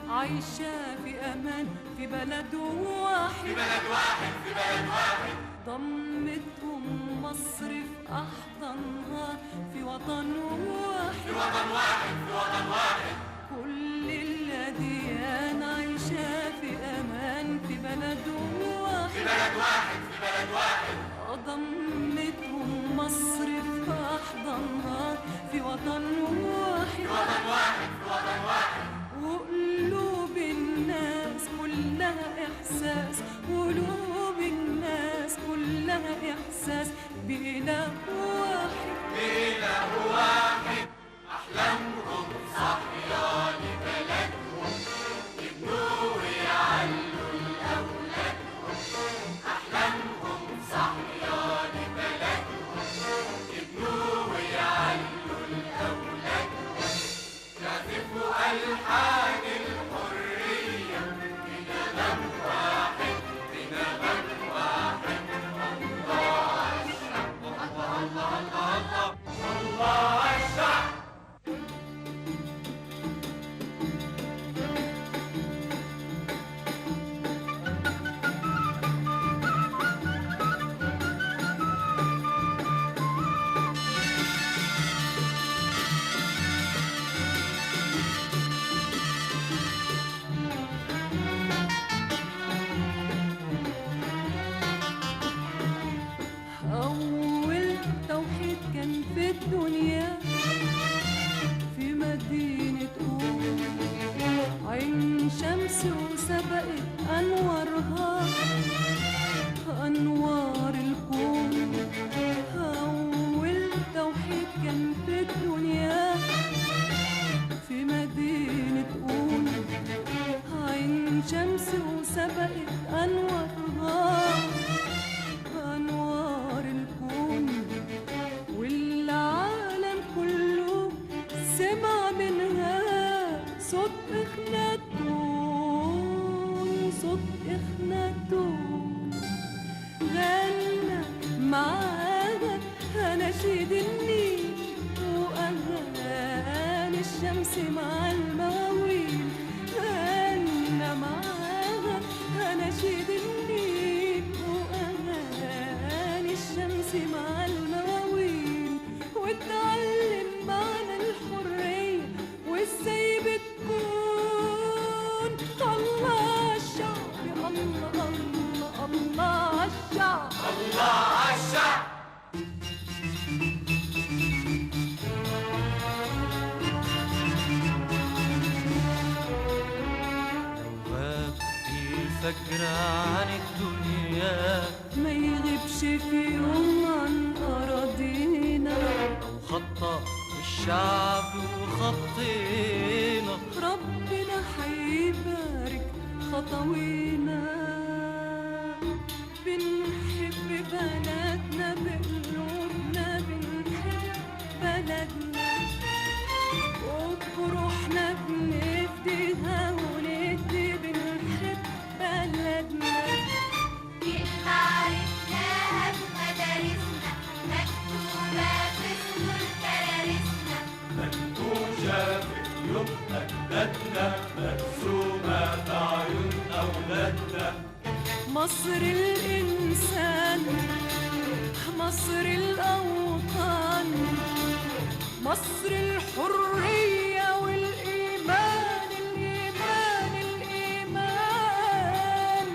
عايشة في أمان في بلد واحد، في بلد واحد، في بلد واحد. ضمتهم مصر في أحضانها في وطن واحد، في وطن واحد، في وطن واحد. كل الأديان عايشة في أمان في بلد واحد، في بلد واحد، في بلد واحد. ضمتهم مصر في أحضانها في وطن واحد، في وطن واحد، في وطن واحد. وقلوب الناس كلها إحساس، وقلوب الناس كلها إحساس بإله واحد، بإله واحد. أحلامهم صحية لبلدهم، يبنوا ويعلوا لأولادهم. أحلامهم صحية لبلدهم، يبنوا ويعلوا لأولادهم. يعزفوا ألحان الحرية بنغم واحد، بنغم واحد. الله الشعب، الله الله الله الله، الله الشعب. أول توحيد كان في الدنيا في مدينة أول، عين شمس وسبقت أنوارها أنوار الكون. أول توحيد كان في الدنيا في مدينة أول، عين شمس وسبقت أنوارها أنوار الكون. والعالم كله سمع منها صوت إخناتون، صوت إخناتون. غنى معاها أناشيد النيل وأغاني الشمس مع المواويل. غنى معاها أناشيد النيل وأغاني الشمس مع المواويل. واتعلم معنى الحرية وازاي بتكون. الله الشعب، الله الله الله الشعب، الله الشعب. لو غاب الفجر عن الدنيا ما يغيبش في يوم عن أراضينا، أو خطى الشعب وخطينا، ربنا حيبارك خطوينا. بنحب بلدنا بقلوبنا، بنحب بلدنا وبروحنا بنفديها وندي. بنحب بلدنا كلمة عرفناها بمدارسنا، مكتوبة في سطور كرارسنا، منقوشة في قلوب أجدادنا، مرسومة في عيون أولادنا. مصر الإنسان، مصر الأوطان، مصر الحرية والإيمان، الإيمان الإيمان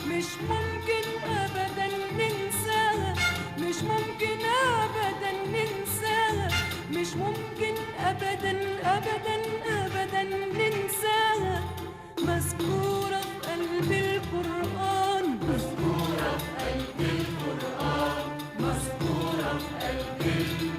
مش ممكن أبدا ننساها، مش ممكن أبدا ننساها، مش ممكن أبدا أبدا أبدا ننساها. مذكورة في قلب القرآن، مذكورة في قلب القرآن، مذكورة في قلب القرآن.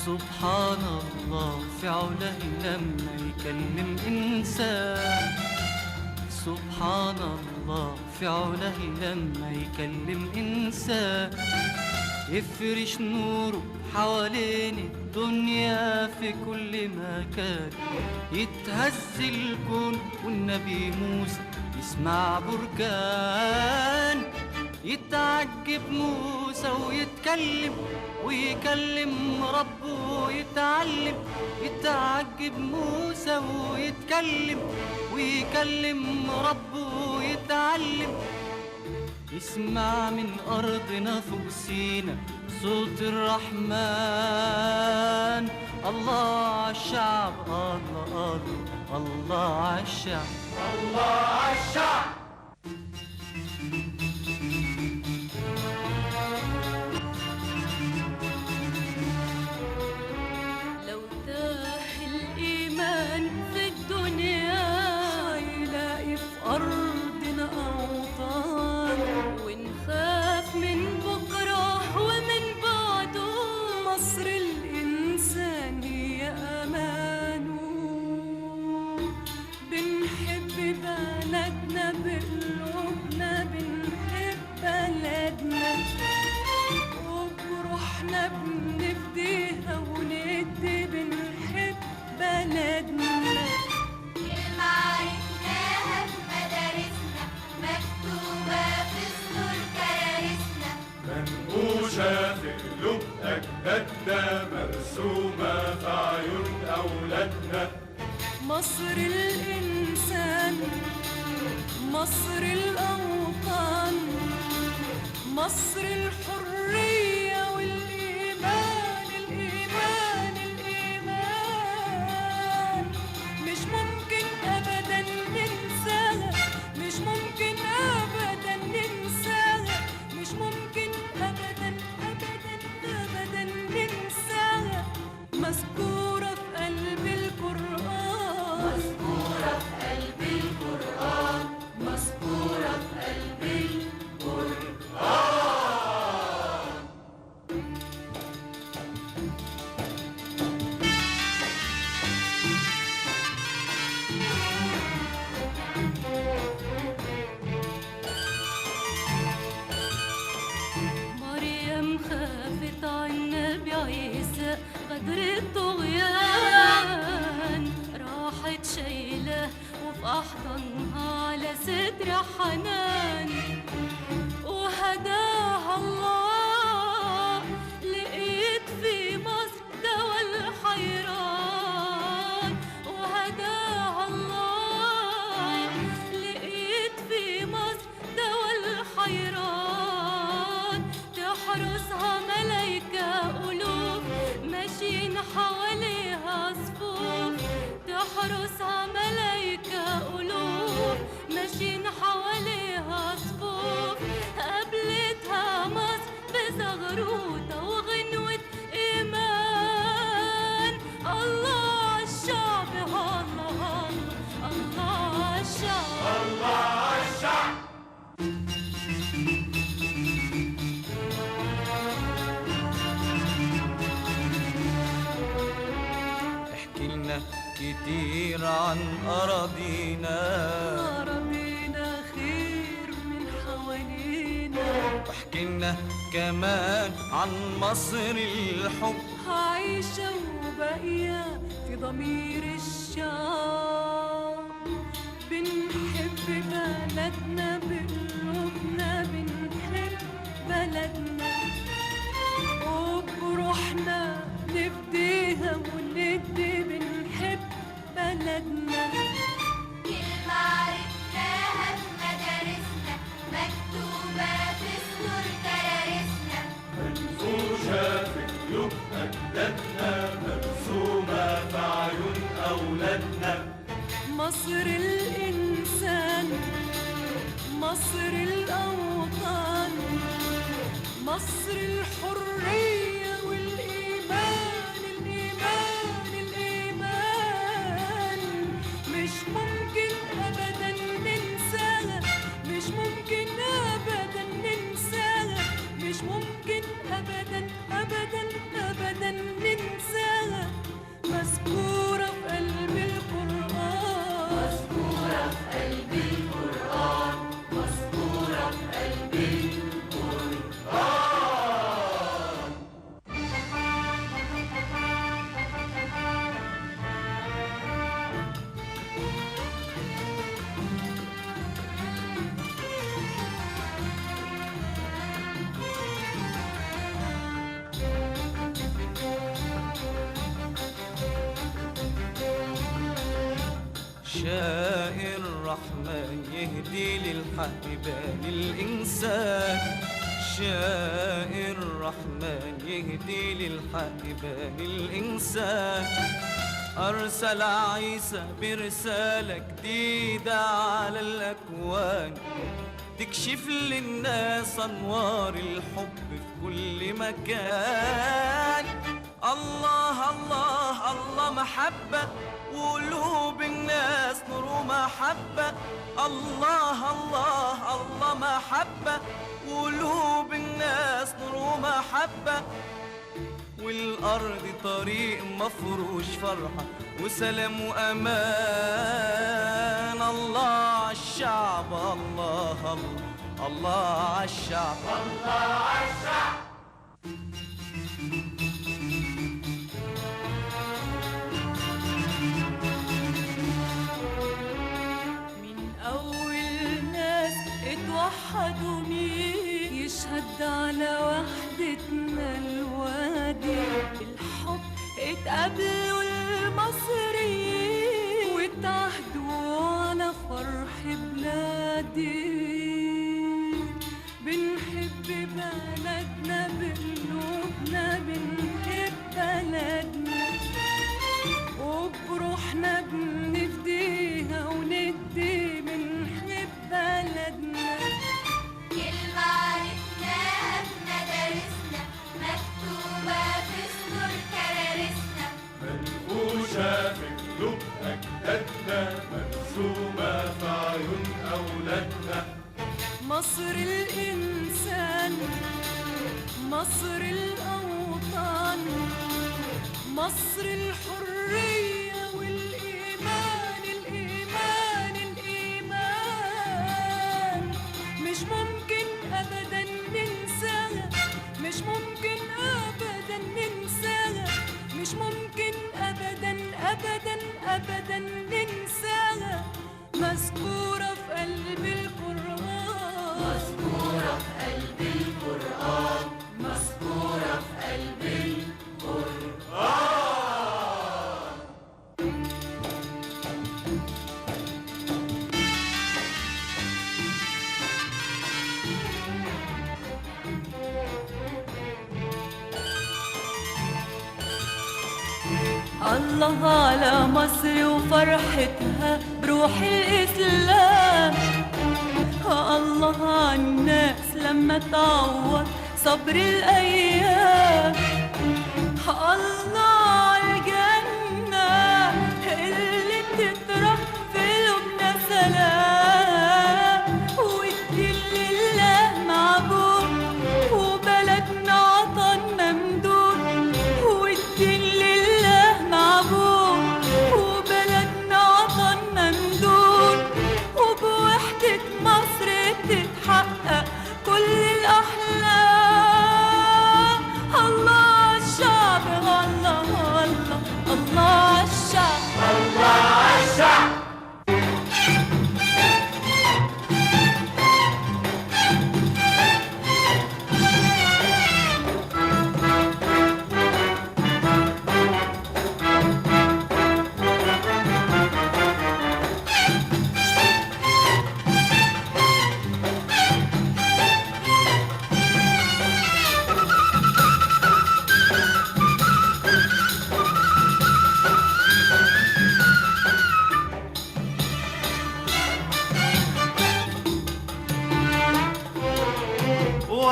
سبحان الله في علاه لما يكلم إنسان، سبحان الله في علاه لما يكلم إنسان، يفرش نوره حوالين الدنيا في كل مكان، يتهز الكون والنبي موسى يسمع بركان، يتعجب موسى ويتكلم ويكلم ربه يتعلم، يتعجب موسى ويتكلم ويكلم ربه يتعلم، يسمع من أرضنا فوق سينا صوت الرحمن. الله عالشعب، الله الله الله عالشعب، الله عالشعب. لو تاه الإيمان في الدنيا هيلاقي في أرضنا أوطان، ونخاف من بكرة ومن بعده مصر الإنسان هي أمانه. بنحب بلدنا بقلوبنا، بنحب بلدنا وبروحنا بنفديها وندي، بنحب بلدنا. كلمة عرفناها في مدارسنا، مكتوبة في سطور كرارسنا، منقوشة في قلوب أجدادنا، مرسومة في عيون أولادنا. مصر الإنسان، مصر الأوطان، مصر الحرية والإيمان، الإيمان الإيمان مش ممكن أبدا ننساها، مش ممكن أبدا ننساها، مش ممكن أبدا أبدا أبدا ننساها. مذكورة في قلب القرآن، مذكورة في قلب القرآن، مذكورة في قلب القرآن. مريم خافت عن النبي عيسى غدر الطغيان، راحت شايلاه وفي أحضانها على صدر حنان، وهداها الله لقيت في مصر دوا الحيران، وهداها الله لقيت في مصر دوا الحيران، تحرسها ملايكة ألوف ماشيين حواليها صفوف، تحرسها ملايكة ألوف ماشيين حواليها صفوف، قابلتها مصر بزغروطة وغنوة إيمان. الله عالشعب، الله الله الله عالشعب، الله عالشعب. احكي لنا كتير عن أراضينا، أراضينا خير من حوالينا، واحكي لنا كمان عن مصر الحب، عايشة وباقية في ضمير الشعب. بنحب بلدنا بقلوبنا بنحب بلدنا وبروحنا نفديها وندي بنحب بلدنا كلمة عرفناها في مدارسنا مكتوبة في سطور كرارسنا منفوشة في قلوب أجدادنا مرسومة في عيون أولادنا مصر الإنسان مصر الأوطان مصر الحرية والإيمان الإيمان مش ممكن أبدا ننساها مش ممكن أبدا ننساها مش ممكن أبدا أبدا أبدا ننساها مذكورة في قلب القرآن مذكورة في قلب القرآن مذكورة في قلب شاء الرحمن يهدي للحق بال الإنسان شاء الرحمن يهدي للحق بال الإنسان أرسل عيسى برسالة جديدة على الأكوان تكشف للناس أنوار الحب في كل مكان الله الله الله محبة وقلوب الناس نور ومحبة الله الله الله محبة وقلوب الناس نور ومحبة والأرض طريق مفروش فرحة وسلام وأمان الله عالشعب الله الله الله عالشعب الله عالشعب من أول ناس اتوحدوا مين يشهد على وحدتنا الوادي الحب اتقابلوا المصريين واتعهدوا على فرح بلادي بنحب بلدنا بقلوبنا بنحب بلدنا وبروحنا بنفديها وندي بنحب بلدنا كلمة عرفناها في مدارسنا مكتوبة في سطور كرارسنا منفوشة في قلوب أجدادنا مرسومة في عيون أولادنا مصر الإنسان مصر الأوطان مصر الحرية والإيمان الإيمان مش ممكن أبدا ننساها مش ممكن أبدا ننساها مش ممكن أبدا أبدا أبدا ننساها مذكورة في قلب القرآن مذكورة في قلب القرآن مذكورة في قلب الله على مصر وفرحتها بروح الإسلام الله على الناس لما تعوض صبر الأيام الله على الجنة اللي بتطرح في قلوبنا سلام والدين لله معبود وبلدنا عطن ممدود والدين لله معبود وبلدنا عطن ممدود وبوحدة مصر تتحقق كل الأحلام الله الشعب الله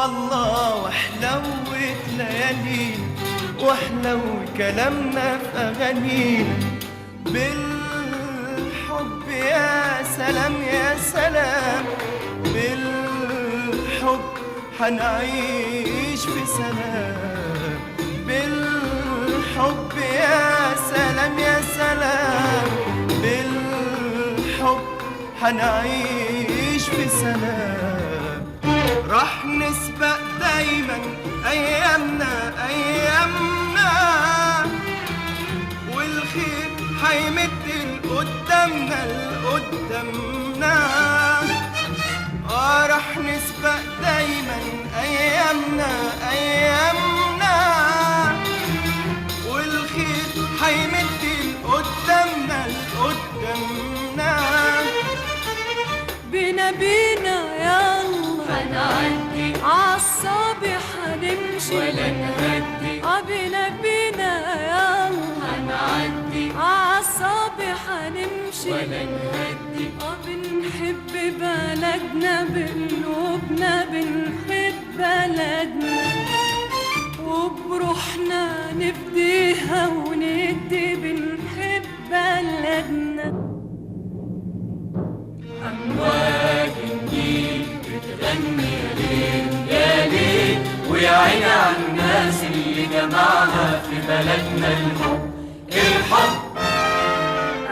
الله وحلوت ليالينا وحلو كلامنا في أغانينا بالحب يا سلام يا سلام بالحب حنعيش في سلام بالحب يا سلام يا سلام بالحب حنعيش في سلام راح نسبق دايما أيامنا أيامنا والخير حيمد لقدامنا لقدامنا راح نسبق دايما أيامنا أيامنا والخير حيمد لقدامنا لقدامنا بينا بينا يلا هنعدي عالصبي حنمشي ولا نهدي بينا بينا يلا هنعدي عالصبي حنمشي ولا نهدي بنحب بلدنا بقلوبنا بنحب بلدنا وبروحنا نفديها وندي بنحب بلدنا أمواج النيل بتغني يا ليل يا ليل ويا عيني على الناس اللي جمعها في بلدنا الحب الحب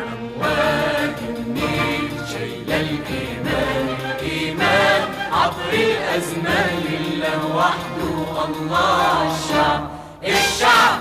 أمواج النيل شايلة الإيمان الإيمان عبر الأزمان لله وحده الله الشعب